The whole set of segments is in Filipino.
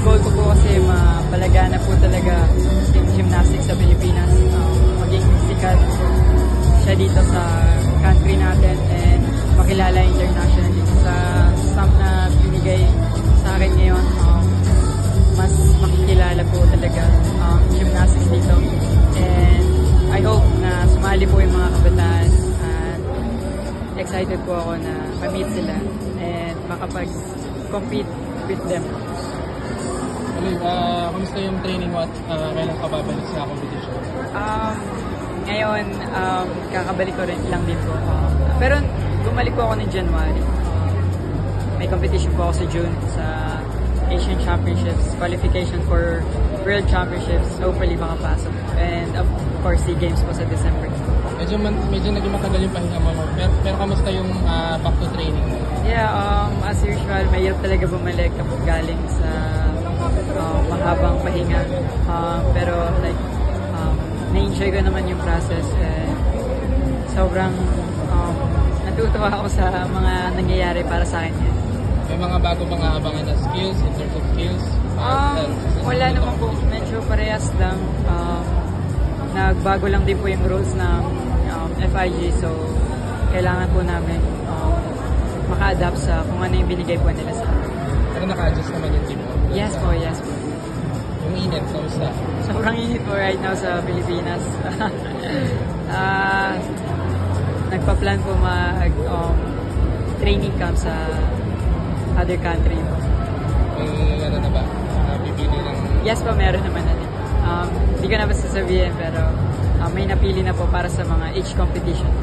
goal ko po kasi mapalagana po talaga yung gymnastics sa Pilipinas. Maging sikat siya dito sa country natin and makilala internationally. Sa stamp na binigay sa akin ngayon, mas makikilala po talaga gymnastics dito. And I hope na sumali po yung mga kabataan at excited po ako na ma-meet sila and makapag-compete with them. Kamusta yung training mo at kailan ka babalik sa competition? Ngayon, kakabalik ko rin lang din po. Pero bumalik po ako ng January. May competition po ako sa June sa Asian Championships, qualification for World Championships, hopefully makapasok. And of course, SEA Games po sa December. Medyo naging matagal yung pahinga mo, pero kamusta yung back to training mo? Yeah, as usual, mahirap talaga bumalik kapag galing sa mahabang pahinga. Pero like, na-enjoy ko naman yung process. Sobrang natutuwa ako sa mga nangyayari para sa akin yan. May mga bago bang aabangan na skills, in terms of skills? Wala naman po. Medyo parehas lang. Nagbago lang din po yung rules ng FIG. So, kailangan po namin maka-adapt sa kung ano yung binigay po nila sa akin. Pero naka-adjust naman yung team mo? Yes po, yes po. Yung init, kamusta? Sobrang init po right now sa Pilipinas. Nagpa-plan po training camp sa other country po. May ano na ba? Pipili ng... Yes po, meron naman na din. Hindi ko na ba sasabihin pero may napili na po para sa mga age competition.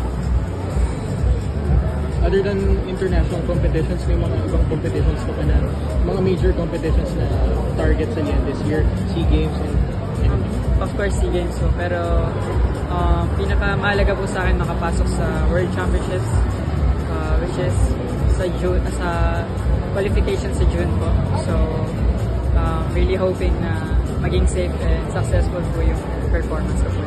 Other than international competitions, may mga ibang competitions pa na mga major competitions na target sa niyan this year, SEA Games and Of course, SEA Games po. Pero pinakamahalaga po sa akin makapasok sa World Championships, which is sa June, sa qualification sa June po. So, really hoping na maging safe and successful po yung performance ko po.